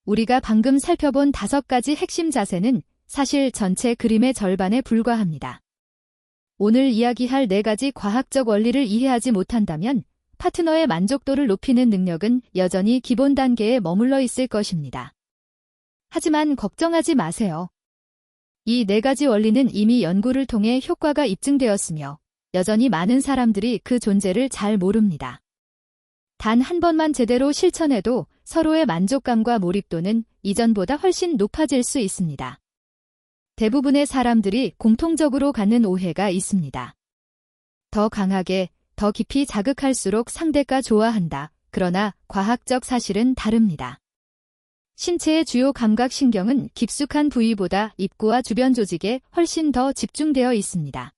우리가 방금 살펴본 5가지 핵심 자세는 사실 전체 그림의 절반에 불과합니다. 오늘 이야기할 4가지 과학적 원리를 이해하지 못한다면 파트너의 만족도를 높이는 능력은 여전히 기본 단계에 머물러 있을 것입니다. 하지만 걱정하지 마세요. 이 4가지 원리는 이미 연구를 통해 효과가 입증되었으며 여전히 많은 사람들이 그 존재를 잘 모릅니다. 단 한 번만 제대로 실천해도 서로의 만족감과 몰입도는 이전보다 훨씬 높아질 수 있습니다. 대부분의 사람들이 공통적으로 갖는 오해가 있습니다. 더 강하게, 더 깊이 자극할수록 상대가 좋아한다. 그러나 과학적 사실은 다릅니다. 신체의 주요 감각신경은 깊숙한 부위보다 입구와 주변 조직에 훨씬 더 집중되어 있습니다.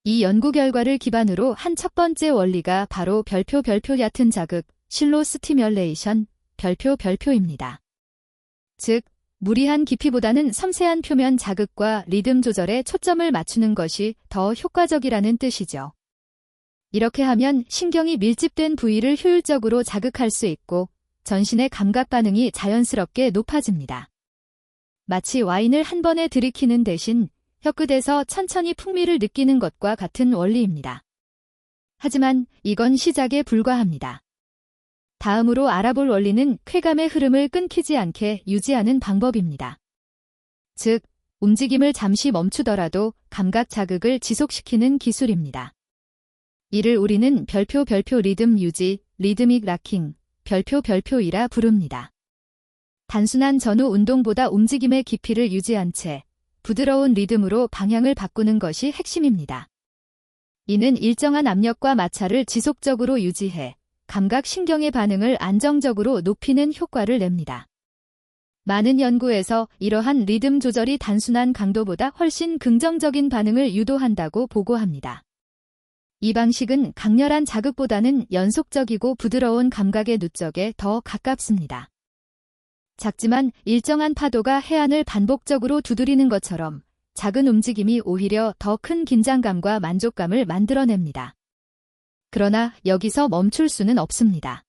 이 연구 결과를 기반으로 한 첫 번째 원리가 바로 별표 얕은 자극, 실로 스티뮬레이션, 별표입니다. 즉, 무리한 깊이보다는 섬세한 표면 자극과 리듬 조절에 초점을 맞추는 것이 더 효과적이라는 뜻이죠. 이렇게 하면 신경이 밀집된 부위를 효율적으로 자극할 수 있고 전신의 감각 반응이 자연스럽게 높아집니다. 마치 와인을 한 번에 들이키는 대신 혀끝에서 천천히 풍미를 느끼는 것과 같은 원리입니다. 하지만 이건 시작에 불과합니다. 다음으로 알아볼 원리는 쾌감의 흐름을 끊기지 않게 유지하는 방법입니다. 즉, 움직임을 잠시 멈추더라도 감각 자극을 지속시키는 기술입니다. 이를 우리는 별표 리듬 유지, 리드믹 락킹, 별표이라 부릅니다. 단순한 전후 운동보다 움직임의 깊이를 유지한 채 부드러운 리듬으로 방향을 바꾸는 것이 핵심입니다. 이는 일정한 압력과 마찰을 지속적으로 유지해 감각신경의 반응을 안정적으로 높이는 효과를 냅니다. 많은 연구에서 이러한 리듬 조절이 단순한 강도보다 훨씬 긍정적인 반응을 유도한다고 보고합니다. 이 방식은 강렬한 자극보다는 연속적이고 부드러운 감각의 누적에 더 가깝습니다. 작지만 일정한 파도가 해안을 반복적으로 두드리는 것처럼 작은 움직임이 오히려 더 큰 긴장감과 만족감을 만들어냅니다. 그러나 여기서 멈출 수는 없습니다.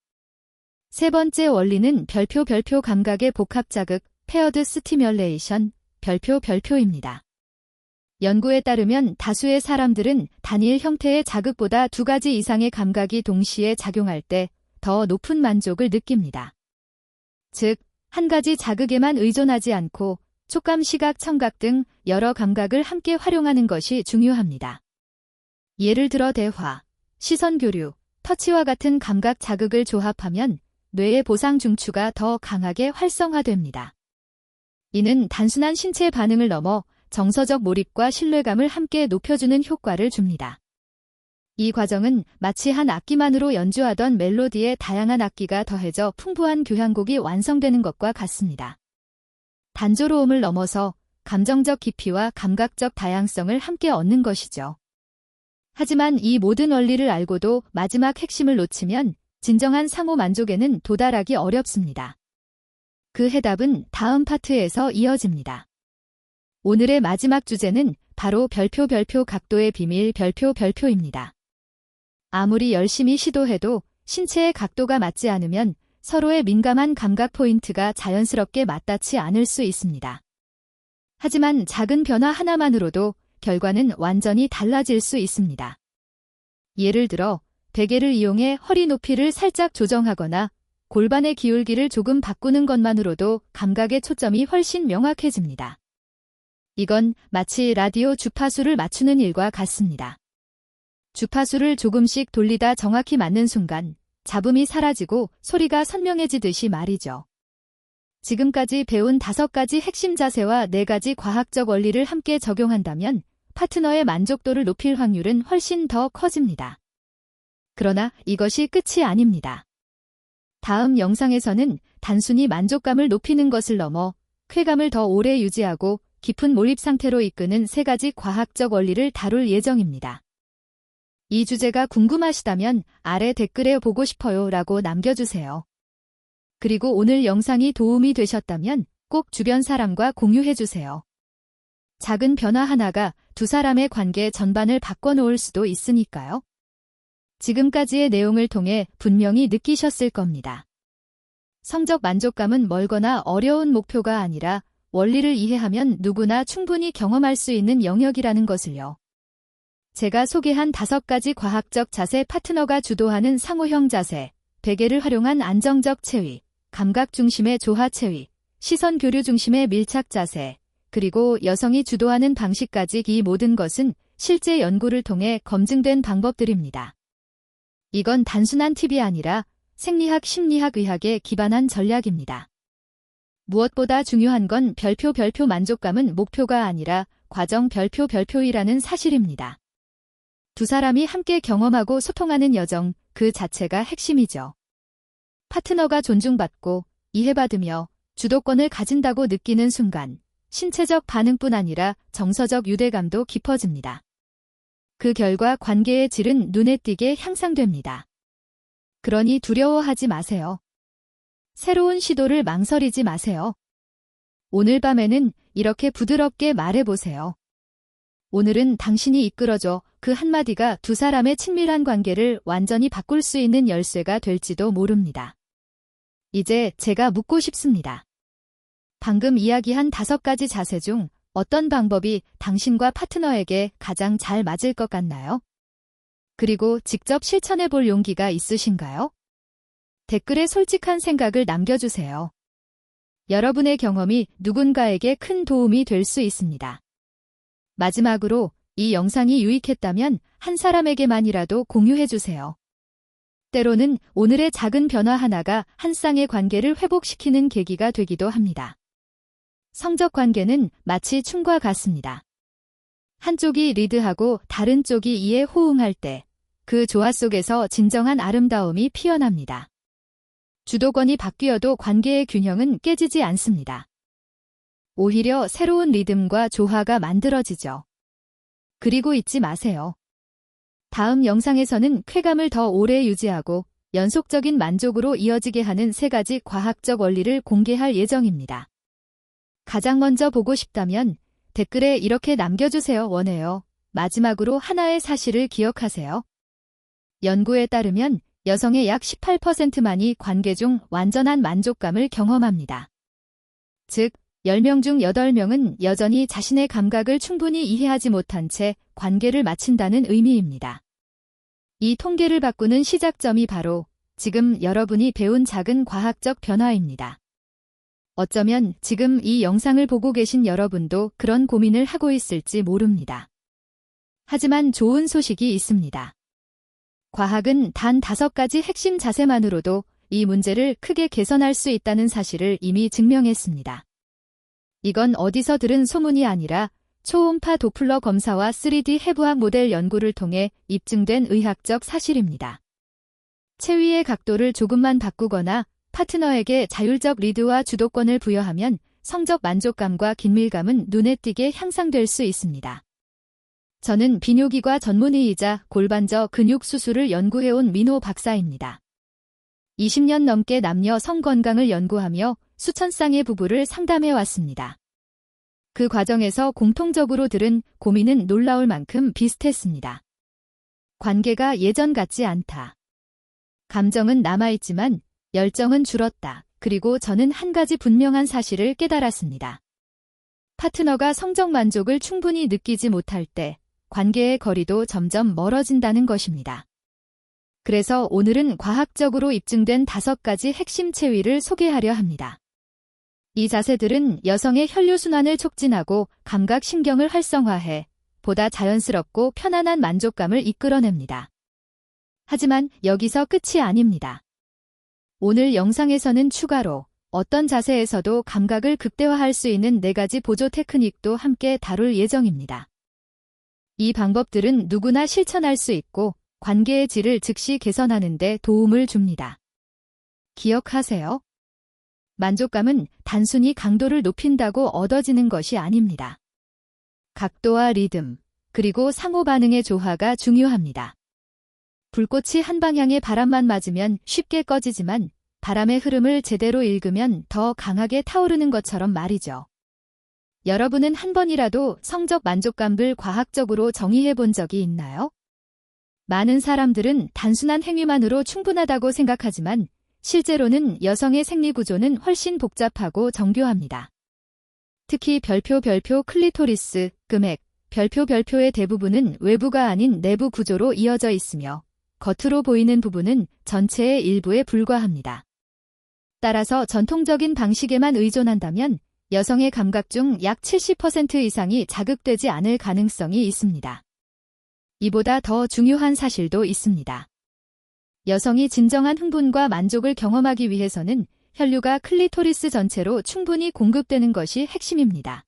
세 번째 원리는 별표 감각의 복합 자극, 페어드 스티뮬레이션, 별표입니다. 연구에 따르면 다수의 사람들은 단일 형태의 자극보다 2가지 이상의 감각이 동시에 작용할 때 더 높은 만족을 느낍니다. 즉, 한 가지 자극에만 의존하지 않고 촉감, 시각, 청각 등 여러 감각을 함께 활용하는 것이 중요합니다. 예를 들어 대화, 시선 교류, 터치와 같은 감각 자극을 조합하면 뇌의 보상 중추가 더 강하게 활성화됩니다. 이는 단순한 신체 반응을 넘어 정서적 몰입과 신뢰감을 함께 높여주는 효과를 줍니다. 이 과정은 마치 한 악기만으로 연주하던 멜로디에 다양한 악기가 더해져 풍부한 교향곡이 완성되는 것과 같습니다. 단조로움을 넘어서 감정적 깊이와 감각적 다양성을 함께 얻는 것이죠. 하지만 이 모든 원리를 알고도 마지막 핵심을 놓치면 진정한 상호 만족에는 도달하기 어렵습니다. 그 해답은 다음 파트에서 이어집니다. 오늘의 마지막 주제는 바로 별표 각도의 비밀 별표입니다. 아무리 열심히 시도해도 신체의 각도가 맞지 않으면 서로의 민감한 감각 포인트가 자연스럽게 맞닿지 않을 수 있습니다. 하지만 작은 변화 하나만으로도 결과는 완전히 달라질 수 있습니다. 예를 들어 베개를 이용해 허리 높이를 살짝 조정하거나 골반의 기울기를 조금 바꾸는 것만으로도 감각의 초점이 훨씬 명확해집니다. 이건 마치 라디오 주파수를 맞추는 일과 같습니다. 주파수를 조금씩 돌리다 정확히 맞는 순간 잡음이 사라지고 소리가 선명해지듯이 말이죠. 지금까지 배운 5가지 핵심 자세와 4가지 과학적 원리를 함께 적용한다면 파트너의 만족도를 높일 확률은 훨씬 더 커집니다. 그러나 이것이 끝이 아닙니다. 다음 영상에서는 단순히 만족감을 높이는 것을 넘어 쾌감을 더 오래 유지하고 깊은 몰입 상태로 이끄는 3가지 과학적 원리를 다룰 예정입니다. 이 주제가 궁금하시다면 아래 댓글에 보고 싶어요 라고 남겨주세요. 그리고 오늘 영상이 도움이 되셨다면 꼭 주변 사람과 공유해주세요. 작은 변화 하나가 두 사람의 관계 전반을 바꿔놓을 수도 있으니까요. 지금까지의 내용을 통해 분명히 느끼셨을 겁니다. 성적 만족감은 멀거나 어려운 목표가 아니라 원리를 이해하면 누구나 충분히 경험할 수 있는 영역이라는 것을요. 제가 소개한 5가지 과학적 자세, 파트너가 주도하는 상호형 자세, 베개를 활용한 안정적 체위, 감각 중심의 조화 체위, 시선 교류 중심의 밀착 자세, 그리고 여성이 주도하는 방식까지, 이 모든 것은 실제 연구를 통해 검증된 방법들입니다. 이건 단순한 팁이 아니라 생리학, 심리학, 의학에 기반한 전략입니다. 무엇보다 중요한 건 별표 만족감은 목표가 아니라 과정 별표이라는 사실입니다. 두 사람이 함께 경험하고 소통하는 여정, 그 자체가 핵심이죠. 파트너가 존중받고 이해받으며 주도권을 가진다고 느끼는 순간 신체적 반응뿐 아니라 정서적 유대감도 깊어집니다. 그 결과 관계의 질은 눈에 띄게 향상됩니다. 그러니 두려워하지 마세요. 새로운 시도를 망설이지 마세요. 오늘 밤에는 이렇게 부드럽게 말해보세요. 오늘은 당신이 이끌어줘. 그 한마디가 두 사람의 친밀한 관계를 완전히 바꿀 수 있는 열쇠가 될지도 모릅니다. 이제 제가 묻고 싶습니다. 방금 이야기한 5가지 자세 중 어떤 방법이 당신과 파트너에게 가장 잘 맞을 것 같나요? 그리고 직접 실천해 볼 용기가 있으신가요? 댓글에 솔직한 생각을 남겨주세요. 여러분의 경험이 누군가에게 큰 도움이 될 수 있습니다. 마지막으로 이 영상이 유익했다면 한 사람에게만이라도 공유해주세요. 때로는 오늘의 작은 변화 하나가 한 쌍의 관계를 회복시키는 계기가 되기도 합니다. 성적 관계는 마치 춤과 같습니다. 한쪽이 리드하고 다른 쪽이 이에 호응할 때 그 조화 속에서 진정한 아름다움이 피어납니다. 주도권이 바뀌어도 관계의 균형은 깨지지 않습니다. 오히려 새로운 리듬과 조화가 만들어지죠. 그리고 잊지 마세요. 다음 영상에서는 쾌감을 더 오래 유지하고 연속적인 만족으로 이어지게 하는 3가지 과학적 원리를 공개할 예정입니다. 가장 먼저 보고 싶다면 댓글에 이렇게 남겨주세요. 원해요. 마지막으로 하나의 사실을 기억하세요. 연구에 따르면 여성의 약 18%만이 관계 중 완전한 만족감을 경험합니다. 즉, 10명 중 8명은 여전히 자신의 감각을 충분히 이해하지 못한 채 관계를 마친다는 의미입니다. 이 통계를 바꾸는 시작점이 바로 지금 여러분이 배운 작은 과학적 변화입니다. 어쩌면 지금 이 영상을 보고 계신 여러분도 그런 고민을 하고 있을지 모릅니다. 하지만 좋은 소식이 있습니다. 과학은 단 5가지 핵심 자세만으로도 이 문제를 크게 개선할 수 있다는 사실을 이미 증명했습니다. 이건 어디서 들은 소문이 아니라 초음파 도플러 검사와 3D 해부학 모델 연구를 통해 입증된 의학적 사실입니다. 체위의 각도를 조금만 바꾸거나 파트너에게 자율적 리드와 주도권을 부여하면 성적 만족감과 긴밀감은 눈에 띄게 향상될 수 있습니다. 저는 비뇨기과 전문의이자 골반저 근육 수술을 연구해온 민호 박사입니다. 20년 넘게 남녀 성건강을 연구하며 수천 쌍의 부부를 상담해왔습니다. 그 과정에서 공통적으로 들은 고민은 놀라울 만큼 비슷했습니다. 관계가 예전 같지 않다. 감정은 남아있지만 열정은 줄었다. 그리고 저는 한 가지 분명한 사실을 깨달았습니다. 파트너가 성적 만족을 충분히 느끼지 못할 때 관계의 거리도 점점 멀어진다는 것입니다. 그래서 오늘은 과학적으로 입증된 5가지 핵심 체위를 소개하려 합니다. 이 자세들은 여성의 혈류순환을 촉진하고 감각신경을 활성화해 보다 자연스럽고 편안한 만족감을 이끌어냅니다. 하지만 여기서 끝이 아닙니다. 오늘 영상에서는 추가로 어떤 자세에서도 감각을 극대화할 수 있는 4가지 보조 테크닉도 함께 다룰 예정입니다. 이 방법들은 누구나 실천할 수 있고 관계의 질을 즉시 개선하는 데 도움을 줍니다. 기억하세요. 만족감은 단순히 강도를 높인다고 얻어지는 것이 아닙니다. 각도와 리듬, 그리고 상호 반응의 조화가 중요합니다. 불꽃이 한 방향의 바람만 맞으면 쉽게 꺼지지만 바람의 흐름을 제대로 읽으면 더 강하게 타오르는 것처럼 말이죠. 여러분은 한 번이라도 성적 만족감을 과학적으로 정의해 본 적이 있나요? 많은 사람들은 단순한 행위만으로 충분하다고 생각하지만 실제로는 여성의 생리 구조는 훨씬 복잡하고 정교합니다. 특히 별표 클리토리스, 금액, 별표의 대부분은 외부가 아닌 내부 구조로 이어져 있으며 겉으로 보이는 부분은 전체의 일부에 불과합니다. 따라서 전통적인 방식에만 의존한다면 여성의 감각 중 약 70% 이상이 자극되지 않을 가능성이 있습니다. 이보다 더 중요한 사실도 있습니다. 여성이 진정한 흥분과 만족을 경험하기 위해서는 혈류가 클리토리스 전체로 충분히 공급되는 것이 핵심입니다.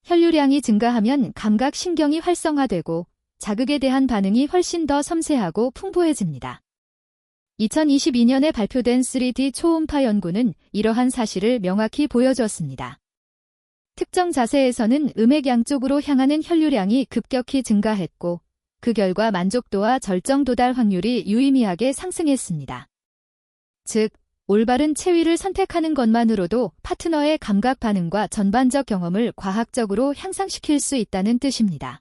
혈류량이 증가하면 감각 신경이 활성화되고 자극에 대한 반응이 훨씬 더 섬세하고 풍부해집니다. 2022년에 발표된 3D 초음파 연구는 이러한 사실을 명확히 보여주었습니다. 특정 자세에서는 음액 양쪽으로 향하는 혈류량이 급격히 증가했고 그 결과 만족도와 절정 도달 확률이 유의미하게 상승했습니다. 즉, 올바른 체위를 선택하는 것만으로도 파트너의 감각 반응과 전반적 경험을 과학적으로 향상시킬 수 있다는 뜻입니다.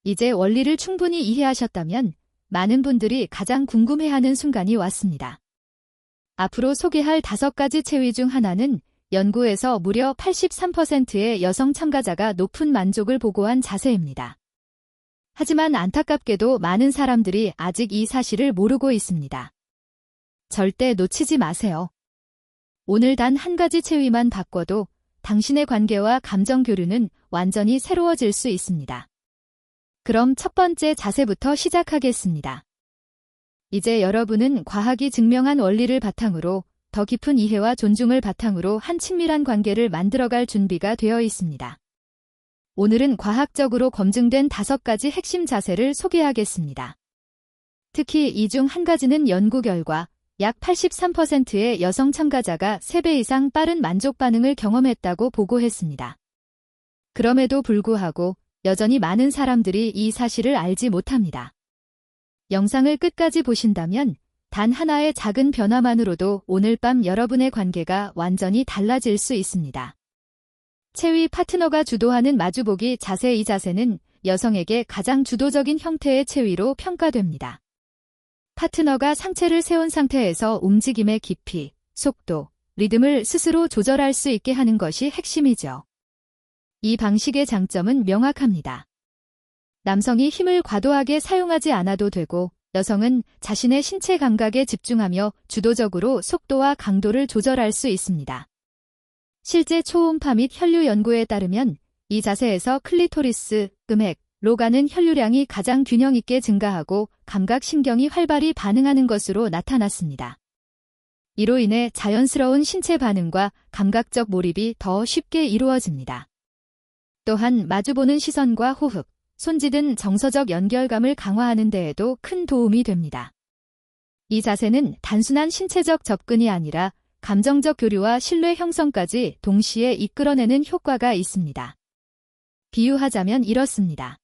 이제 원리를 충분히 이해하셨다면 많은 분들이 가장 궁금해하는 순간이 왔습니다. 앞으로 소개할 5가지 체위 중 하나는 연구에서 무려 83%의 여성 참가자가 높은 만족을 보고한 자세입니다. 하지만 안타깝게도 많은 사람들이 아직 이 사실을 모르고 있습니다. 절대 놓치지 마세요. 오늘 단 한 가지 체위만 바꿔도 당신의 관계와 감정 교류는 완전히 새로워질 수 있습니다. 그럼 첫 번째 자세부터 시작하겠습니다. 이제 여러분은 과학이 증명한 원리를 바탕으로 더 깊은 이해와 존중을 바탕으로 한 친밀한 관계를 만들어갈 준비가 되어 있습니다. 오늘은 과학적으로 검증된 5가지 핵심 자세를 소개하겠습니다. 특히 이 중 한 가지는 연구 결과 약 83%의 여성 참가자가 3배 이상 빠른 만족 반응을 경험했다고 보고했습니다. 그럼에도 불구하고 여전히 많은 사람들이 이 사실을 알지 못합니다. 영상을 끝까지 보신다면 단 하나의 작은 변화만으로도 오늘 밤 여러분의 관계가 완전히 달라질 수 있습니다. 체위 파트너가 주도하는 마주보기 자세. 이 자세는 여성에게 가장 주도적인 형태의 체위로 평가됩니다. 파트너가 상체를 세운 상태에서 움직임의 깊이, 속도, 리듬을 스스로 조절할 수 있게 하는 것이 핵심이죠. 이 방식의 장점은 명확합니다. 남성이 힘을 과도하게 사용하지 않아도 되고 여성은 자신의 신체 감각에 집중하며 주도적으로 속도와 강도를 조절할 수 있습니다. 실제 초음파 및 혈류 연구에 따르면 이 자세에서 클리토리스, 음액로 가는 혈류량이 가장 균형 있게 증가하고 감각신경이 활발히 반응하는 것으로 나타났습니다. 이로 인해 자연스러운 신체 반응과 감각적 몰입이 더 쉽게 이루어집니다. 또한 마주보는 시선과 호흡, 손짓 등 정서적 연결감을 강화하는 데에도 큰 도움이 됩니다. 이 자세는 단순한 신체적 접근이 아니라 감정적 교류와 신뢰 형성까지 동시에 이끌어내는 효과가 있습니다. 비유하자면 이렇습니다.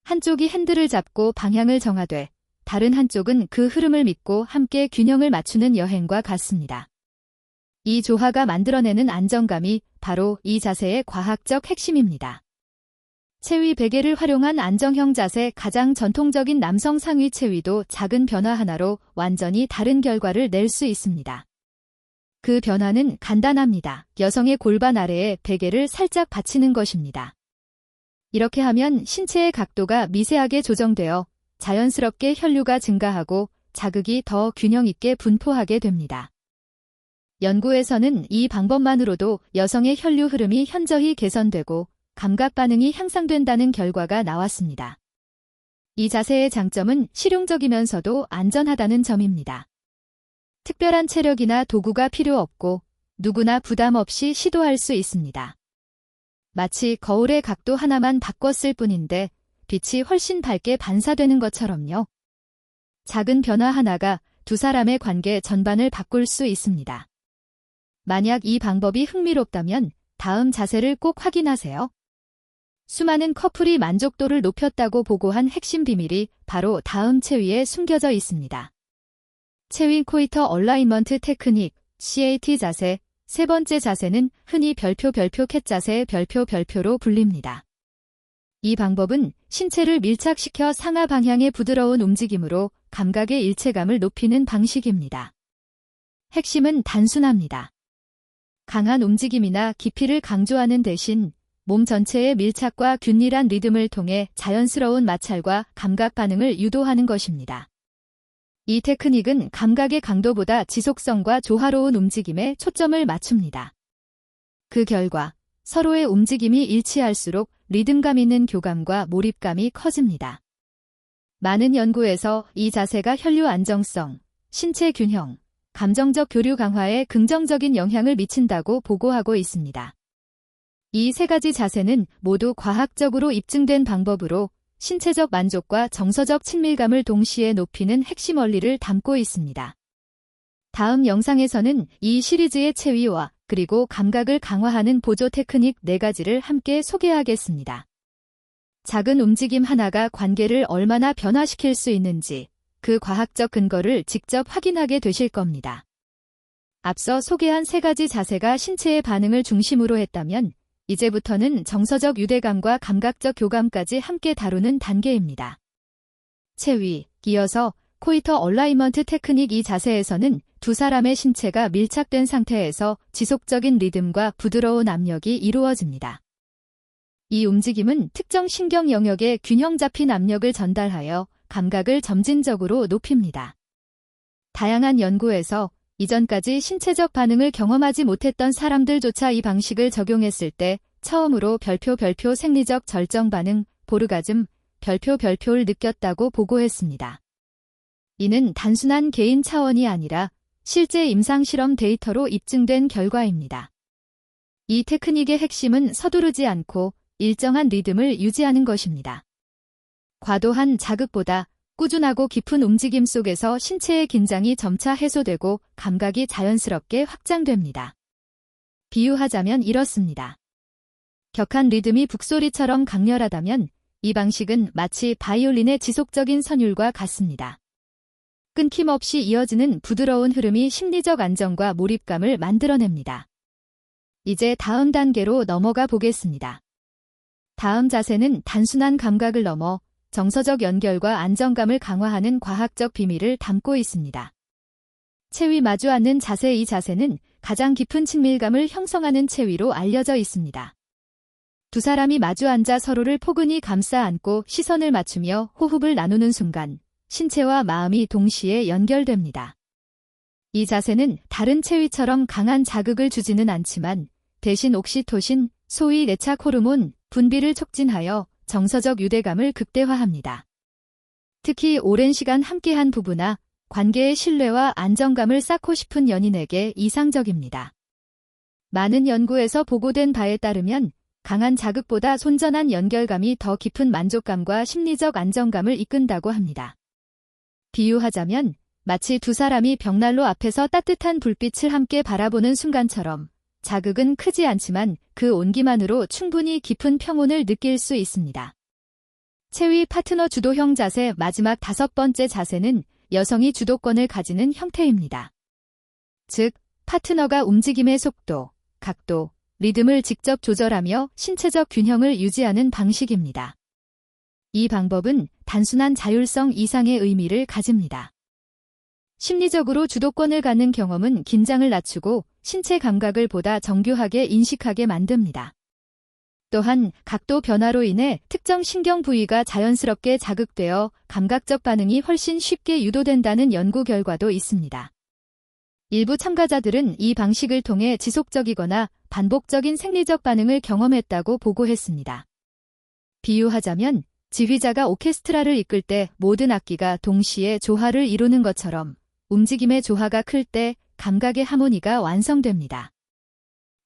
한쪽이 핸들을 잡고 방향을 정하되 다른 한쪽은 그 흐름을 믿고 함께 균형을 맞추는 여행과 같습니다. 이 조화가 만들어내는 안정감이 바로 이 자세의 과학적 핵심입니다. 체위 베개를 활용한 안정형 자세. 가장 전통적인 남성 상위 체위도 작은 변화 하나로 완전히 다른 결과를 낼 수 있습니다. 그 변화는 간단합니다. 여성의 골반 아래에 베개를 살짝 받치는 것입니다. 이렇게 하면 신체의 각도가 미세하게 조정되어 자연스럽게 혈류가 증가하고 자극이 더 균형 있게 분포하게 됩니다. 연구에서는 이 방법만으로도 여성의 혈류 흐름이 현저히 개선되고 감각 반응이 향상된다는 결과가 나왔습니다. 이 자세의 장점은 실용적이면서도 안전하다는 점입니다. 특별한 체력이나 도구가 필요 없고 누구나 부담 없이 시도할 수 있습니다. 마치 거울의 각도 하나만 바꿨을 뿐인데 빛이 훨씬 밝게 반사되는 것처럼요. 작은 변화 하나가 두 사람의 관계 전반을 바꿀 수 있습니다. 만약 이 방법이 흥미롭다면 다음 자세를 꼭 확인하세요. 수많은 커플이 만족도를 높였다고 보고한 핵심 비밀이 바로 다음 체위에 숨겨져 있습니다. 체위 코이터 얼라인먼트 테크닉, CAT 자세. 세 번째 자세는 흔히 별표 캣 자세 별표로 불립니다. 이 방법은 신체를 밀착시켜 상하 방향의 부드러운 움직임으로 감각의 일체감을 높이는 방식입니다. 핵심은 단순합니다. 강한 움직임이나 깊이를 강조하는 대신 몸 전체의 밀착과 균일한 리듬을 통해 자연스러운 마찰과 감각 반응을 유도하는 것입니다. 이 테크닉은 감각의 강도보다 지속성과 조화로운 움직임에 초점을 맞춥니다. 그 결과 서로의 움직임이 일치할수록 리듬감 있는 교감과 몰입감이 커집니다. 많은 연구에서 이 자세가 혈류 안정성, 신체 균형, 감정적 교류 강화에 긍정적인 영향을 미친다고 보고하고 있습니다. 이 세 가지 자세는 모두 과학적으로 입증된 방법으로 신체적 만족과 정서적 친밀감을 동시에 높이는 핵심 원리를 담고 있습니다. 다음 영상에서는 이 시리즈의 체위와 그리고 감각을 강화하는 보조 테크닉 4가지를 함께 소개하겠습니다. 작은 움직임 하나가 관계를 얼마나 변화시킬 수 있는지 그 과학적 근거를 직접 확인하게 되실 겁니다. 앞서 소개한 3가지 자세가 신체의 반응을 중심으로 했다면 이제부터는 정서적 유대감과 감각적 교감까지 함께 다루는 단계입니다. 체위, 이어서 코이터 얼라이먼트 테크닉. 이 자세에서는 두 사람의 신체가 밀착된 상태에서 지속적인 리듬과 부드러운 압력이 이루어집니다. 이 움직임은 특정 신경 영역에 균형 잡힌 압력을 전달하여 감각을 점진적으로 높입니다. 다양한 연구에서 이전까지 신체적 반응을 경험하지 못했던 사람들조차 이 방식을 적용했을 때 처음으로 별표 생리적 절정 반응, 보르가즘, 별표를 느꼈다고 보고했습니다. 이는 단순한 개인 차원이 아니라 실제 임상실험 데이터로 입증된 결과입니다. 이 테크닉의 핵심은 서두르지 않고 일정한 리듬을 유지하는 것입니다. 과도한 자극보다 꾸준하고 깊은 움직임 속에서 신체의 긴장이 점차 해소되고 감각이 자연스럽게 확장됩니다. 비유하자면 이렇습니다. 격한 리듬이 북소리처럼 강렬하다면 이 방식은 마치 바이올린의 지속적인 선율과 같습니다. 끊김없이 이어지는 부드러운 흐름이 심리적 안정과 몰입감을 만들어냅니다. 이제 다음 단계로 넘어가 보겠습니다. 다음 자세는 단순한 감각을 넘어 정서적 연결과 안정감을 강화하는 과학적 비밀을 담고 있습니다. 체위 마주 앉는 자세. 이 자세는 가장 깊은 친밀감을 형성하는 체위로 알려져 있습니다. 두 사람이 마주 앉아 서로를 포근히 감싸 안고 시선을 맞추며 호흡을 나누는 순간 신체와 마음이 동시에 연결됩니다. 이 자세는 다른 체위처럼 강한 자극을 주지는 않지만 대신 옥시토신, 소위 내착 호르몬 분비를 촉진하여 정서적 유대감을 극대화합니다. 특히 오랜 시간 함께한 부부나 관계의 신뢰와 안정감을 쌓고 싶은 연인에게 이상적입니다. 많은 연구에서 보고된 바에 따르면 강한 자극보다 손전한 연결감이 더 깊은 만족감과 심리적 안정감을 이끈다고 합니다. 비유하자면 마치 두 사람이 벽난로 앞에서 따뜻한 불빛을 함께 바라보는 순간처럼 자극은 크지 않지만 그 온기만으로 충분히 깊은 평온을 느낄 수 있습니다. 체위 파트너 주도형 자세. 마지막 5번째 자세는 여성이 주도권을 가지는 형태입니다. 즉, 파트너가 움직임의 속도, 각도, 리듬을 직접 조절하며 신체적 균형을 유지하는 방식입니다. 이 방법은 단순한 자율성 이상의 의미를 가집니다. 심리적으로 주도권을 갖는 경험은 긴장을 낮추고 신체 감각을 보다 정교하게 인식하게 만듭니다. 또한 각도 변화로 인해 특정 신경 부위가 자연스럽게 자극되어 감각적 반응이 훨씬 쉽게 유도된다는 연구 결과도 있습니다. 일부 참가자들은 이 방식을 통해 지속적이거나 반복적인 생리적 반응을 경험했다고 보고했습니다. 비유하자면 지휘자가 오케스트라를 이끌 때 모든 악기가 동시에 조화를 이루는 것처럼 움직임의 조화가 클 때 감각의 하모니가 완성됩니다.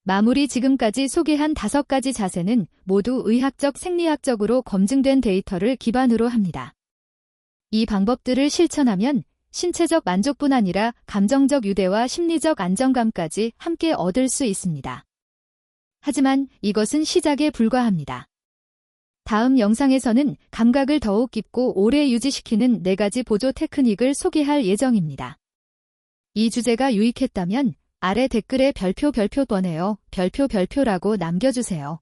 마무리. 지금까지 소개한 5가지 자세는 모두 의학적 생리학적으로 검증된 데이터를 기반으로 합니다. 이 방법들을 실천하면 신체적 만족뿐 아니라 감정적 유대와 심리적 안정감까지 함께 얻을 수 있습니다. 하지만 이것은 시작에 불과합니다. 다음 영상에서는 감각을 더욱 깊고 오래 유지시키는 4가지 보조 테크닉을 소개할 예정입니다. 이 주제가 유익했다면 아래 댓글에 별표번에요. 별표라고 남겨주세요.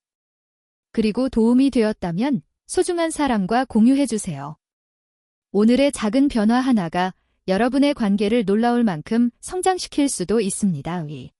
그리고 도움이 되었다면 소중한 사람과 공유해주세요. 오늘의 작은 변화 하나가 여러분의 관계를 놀라울 만큼 성장시킬 수도 있습니다. 위.